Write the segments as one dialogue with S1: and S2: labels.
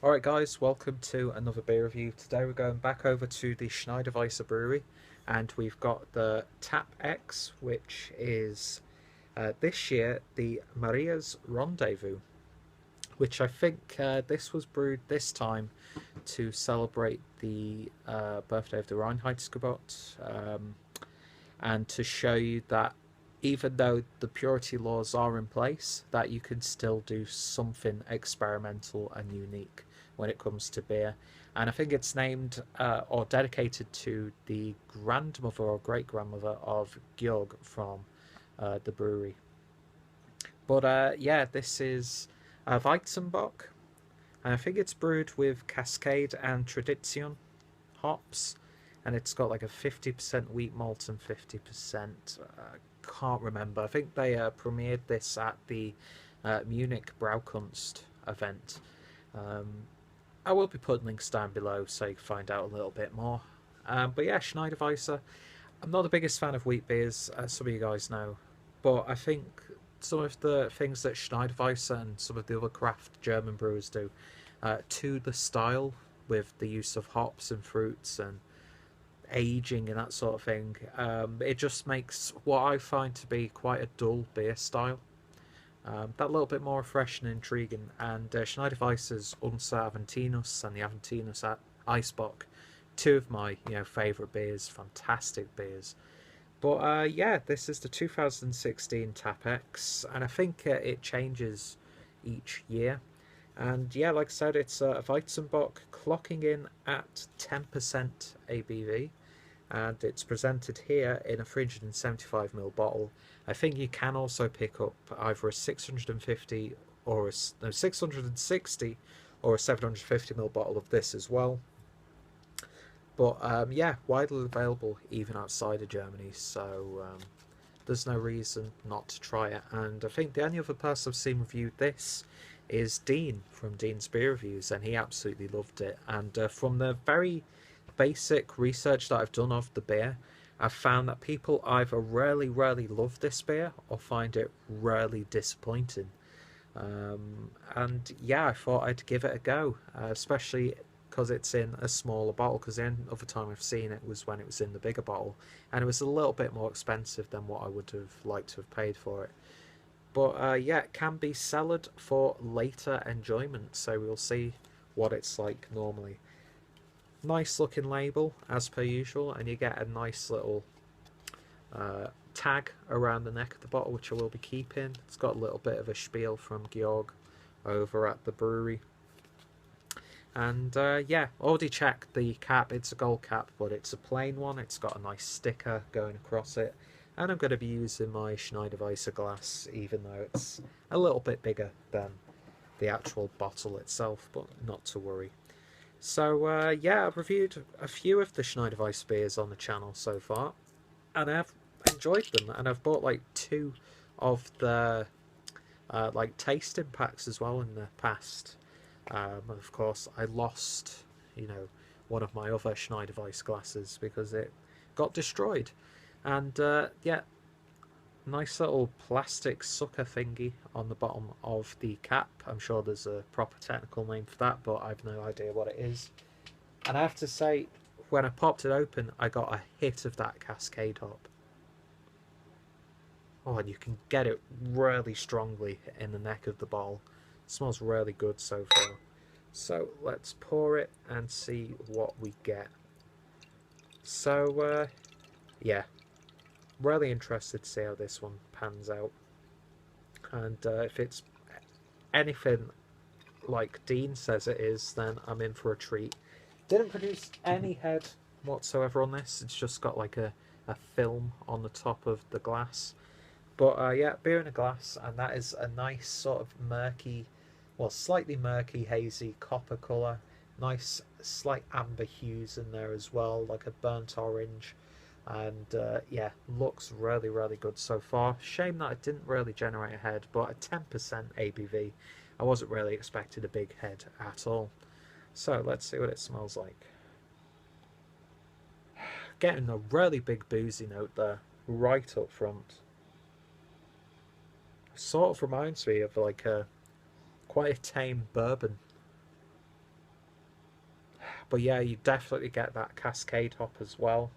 S1: Alright guys, welcome to another beer review. Today we're going back over to the Schneider Weisse brewery and we've got the Tap X, which is this year the Maria's Rendezvous, which I think this was brewed this time to celebrate the birthday of the Reinheitsgebot, and to show you that even though the purity laws are in place, that you can still do something experimental and unique when it comes to beer. And I think it's named or dedicated to the grandmother or great grandmother of Georg from the brewery. But yeah, this is Weizenbock, and I think it's brewed with Cascade and Tradition hops, and it's got like a 50% wheat malt and 50%. Can't remember. I think they premiered this at the Munich Braukunst event. Um, I will be putting links down below so you can find out a little bit more. But yeah, Schneider Weisse. I'm not the biggest fan of wheat beers, as some of you guys know, but I think some of the things that Schneider Weisse and some of the other craft German brewers do to the style with the use of hops and fruits and aging and that sort of thing. It just makes what I find to be quite a dull beer style that little bit more fresh and intriguing. And Schneider Weisse's Unser Aventinus and the Aventinus Eisbock, two of my favourite beers, fantastic beers. But yeah, this is the 2016 TapX, and I think it changes each year. And yeah, like I said, it's a Weizenbock clocking in at 10% ABV, and it's presented here in a 375 ml bottle. I think you can also pick up either a 650 or a no, 660 or a 750 ml bottle of this as well. But yeah, widely available even outside of Germany, so there's no reason not to try it. And I think the only other person I've seen reviewed this is Dean from Dean's Beer Reviews, and he absolutely loved it. And from the very basic research that I've done of the beer, I've found that people either really love this beer or find it really disappointing. And yeah, I thought I'd give it a go, especially because it's in a smaller bottle. Because the only other time I've seen it was when it was in the bigger bottle, and it was a little bit more expensive than what I would have liked to have paid for it. But yeah, it can be cellared for later enjoyment, so we'll see what it's like normally. Nice looking label as per usual, and you get a nice little tag around the neck of the bottle, which I will be keeping. It's got a little bit of a spiel from Georg over at the brewery. And yeah, already checked the cap. It's a gold cap, but it's a plain one. It's got a nice sticker going across it. And I'm going to be using my Schneider Weisse glass, even though it's a little bit bigger than the actual bottle itself, but not to worry. So yeah, I've reviewed a few of the Schneider Weisse beers on the channel so far, and I've enjoyed them. And I've bought like two of the like tasting packs as well in the past. Of course, I lost, one of my other Schneider Weisse glasses because it got destroyed. And yeah, nice little plastic sucker thingy on the bottom of the cap. I'm sure there's a proper technical name for that, but I've no idea what it is. And I have to say, when I popped it open, I got a hit of that Cascade hop. Oh, and you can get it really strongly in the neck of the bottle. It smells really good so far. So let's pour it and see what we get. So yeah, really interested to see how this one pans out. And if it's anything like Dean says it is, then I'm in for a treat. Didn't produce any head whatsoever on this. It's just got like a film on the top of the glass. But yeah, beer in a glass, and that is a nice sort of murky, well, slightly murky, hazy copper colour. Nice slight amber hues in there as well, like a burnt orange. And yeah, looks really good so far. Shame that it didn't really generate a head, but at 10% ABV, I wasn't really expecting a big head at all. So let's see what it smells like. Getting a really big boozy note there, right up front. Sort of reminds me of like a quite a tame bourbon. But yeah, you definitely get that Cascade hop as well.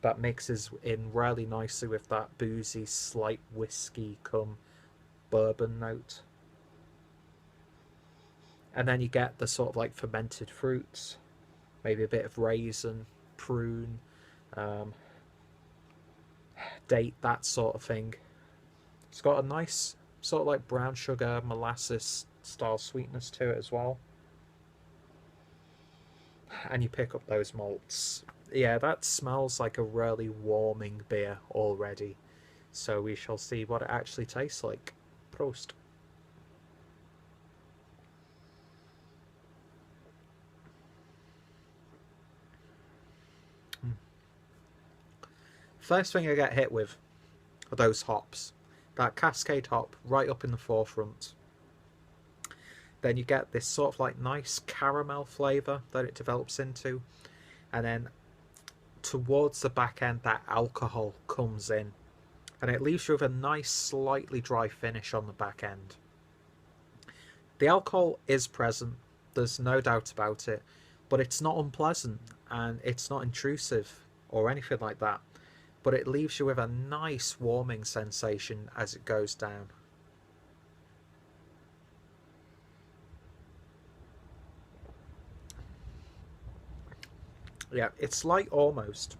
S1: That mixes in really nicely with that boozy, slight whiskey come bourbon note. And then you get the sort of like fermented fruits, maybe a bit of raisin, prune, um, date, that sort of thing. It's got a nice sort of like brown sugar, molasses style sweetness to it as well. And you pick up those malts. Yeah, that smells like a really warming beer already. So we shall see what it actually tastes like. Prost. First thing I get hit with are those hops. That Cascade hop right up in the forefront. Then you get this sort of like nice caramel flavour that it develops into. And then towards the back end, that alcohol comes in. And it leaves you with a nice, slightly dry finish on the back end. The alcohol is present, there's no doubt about it, but it's not unpleasant and it's not intrusive or anything like that. But it leaves you with a nice warming sensation as it goes down. Yeah, it's like almost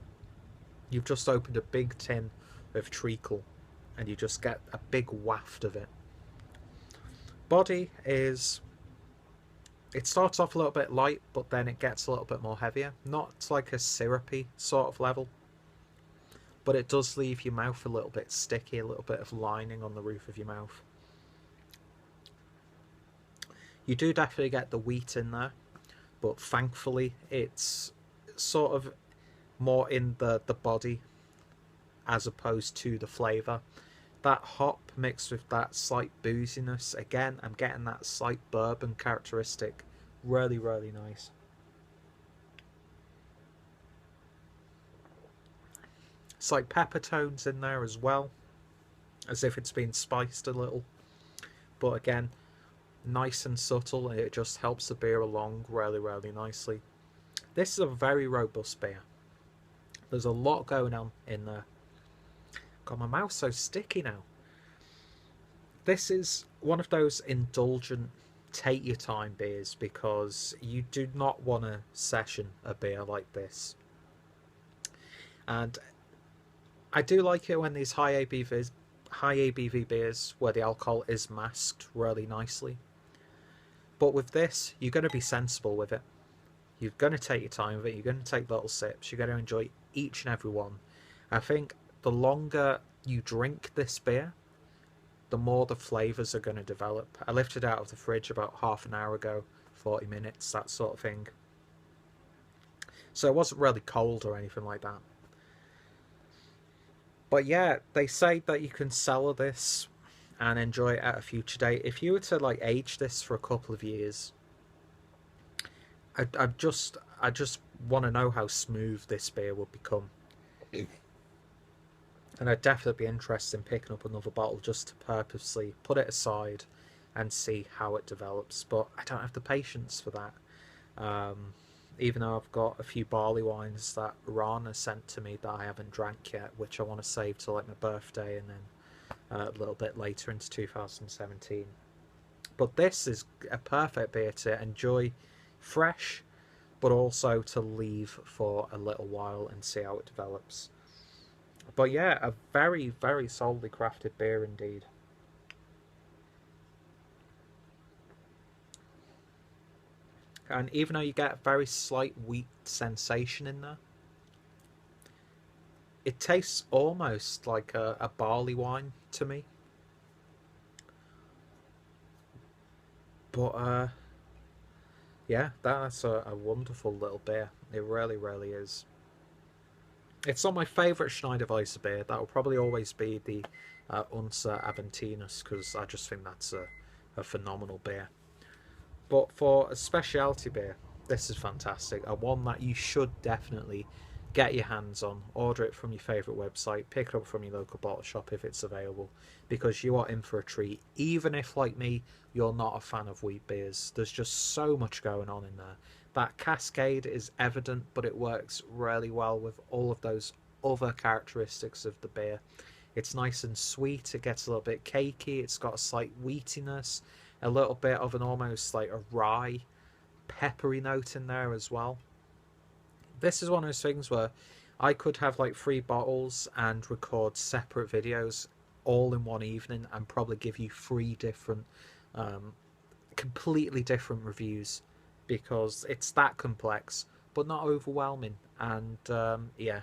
S1: you've just opened a big tin of treacle and you just get a big waft of it. Body is, it starts off a little bit light, but then it gets a little bit more heavier. Not like a syrupy sort of level, but it does leave your mouth a little bit sticky, a little bit of lining on the roof of your mouth. You do definitely get the wheat in there, but thankfully it's sort of more in the body as opposed to the flavour. That hop mixed with that slight booziness, again, I'm getting that slight bourbon characteristic. Really, really nice. Slight pepper tones in there as well, as if it's been spiced a little. But again, nice and subtle, and it just helps the beer along really, really nicely. This is a very robust beer. There's a lot going on in there. God, my mouth's so sticky now. This is one of those indulgent, take your time beers because you do not want to session a beer like this. And I do like it when these high ABV beers where the alcohol is masked really nicely. But with this, you're going to be sensible with it. You're going to take your time with it. You're going to take little sips. You're going to enjoy each and every one. I think the longer you drink this beer, the more the flavours are going to develop. I lifted it out of the fridge about half an hour ago, 40 minutes, that sort of thing. So it wasn't really cold or anything like that. But yeah, they say that you can cellar this and enjoy it at a future date. If you were to like age this for a couple of years, I just want to know how smooth this beer would become. And I'd definitely be interested in picking up another bottle just to purposely put it aside and see how it develops. But I don't have the patience for that. Even though I've got a few barley wines that Ron has sent to me that I haven't drank yet, which I want to save till like my birthday and then a little bit later into 2017. But this is a perfect beer to enjoy fresh, but also to leave for a little while and see how it develops. But yeah, a very, very solidly crafted beer indeed. And even though you get a very slight wheat sensation in there, it tastes almost like a barley wine to me. But yeah, that's a wonderful little beer. It really, really is. It's not my favourite Schneider Weisse beer. That will probably always be the Unser Aventinus because I just think that's a phenomenal beer. But for a specialty beer, this is fantastic. A one that you should definitely get your hands on, order it from your favourite website, pick it up from your local bottle shop if it's available, because you are in for a treat. Even if, like me, you're not a fan of wheat beers, there's just so much going on in there. That cascade is evident, but it works really well with all of those other characteristics of the beer. It's nice and sweet, it gets a little bit cakey, it's got a slight wheatiness, a little bit of an almost like a rye, peppery note in there as well. This is one of those things where I could have like 3 bottles and record separate videos all in one evening and probably give you 3 different, um, completely different reviews, because it's that complex but not overwhelming. And yeah,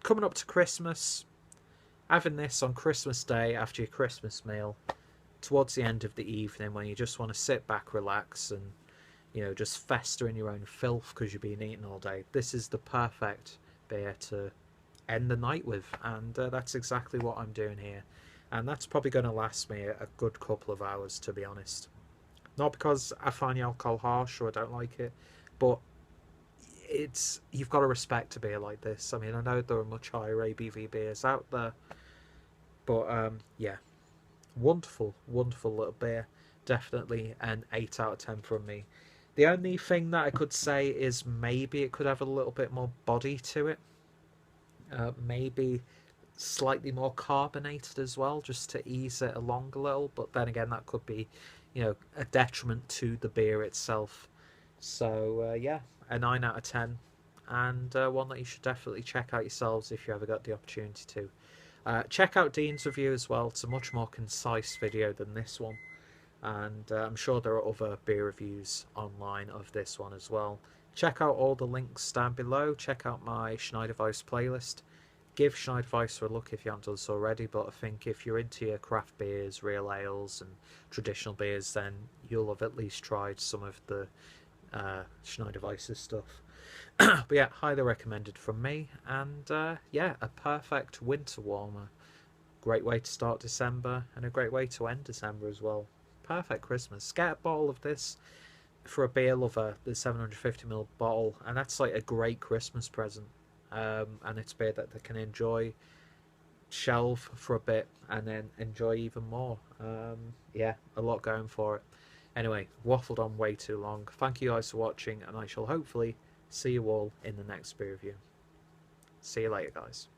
S1: coming up to Christmas, having this on Christmas Day after your Christmas meal, towards the end of the evening when you just want to sit back, relax, and just fester in your own filth because you've been eating all day. This is the perfect beer to end the night with, and that's exactly what I'm doing here. And that's probably going to last me a good couple of hours, to be honest. Not because I find the alcohol harsh or I don't like it, but you've got to respect a beer like this. I mean, I know there are much higher ABV beers out there, but yeah, wonderful, wonderful little beer. Definitely an 8 out of 10 from me. The only thing that I could say is maybe it could have a little bit more body to it. Maybe slightly more carbonated as well, just to ease it along a little. But then again, that could be, a detriment to the beer itself. So yeah, a 9 out of 10, and one that you should definitely check out yourselves if you ever got the opportunity to. Check out Dean's review as well. It's a much more concise video than this one, and I'm sure there are other beer reviews online of this one as well. Check out all the links down below. Check out my Schneider Weisse playlist. Give Schneider Weisse a look if you haven't done so already, but I think if you're into your craft beers, real ales and traditional beers, then you'll have at least tried some of the Schneider Weisse stuff. But yeah, highly recommended from me, and yeah, a perfect winter warmer. Great way to start December, and a great way to end December as well. Perfect Christmas. Get a bottle of this for a beer lover, the 750ml bottle, and that's like a great Christmas present. And it's beer that they can enjoy, shelve for a bit, and then enjoy even more. Yeah, a lot going for it. Anyway, waffled on way too long. Thank you guys for watching, and I shall hopefully see you all in the next beer review. See you later, guys.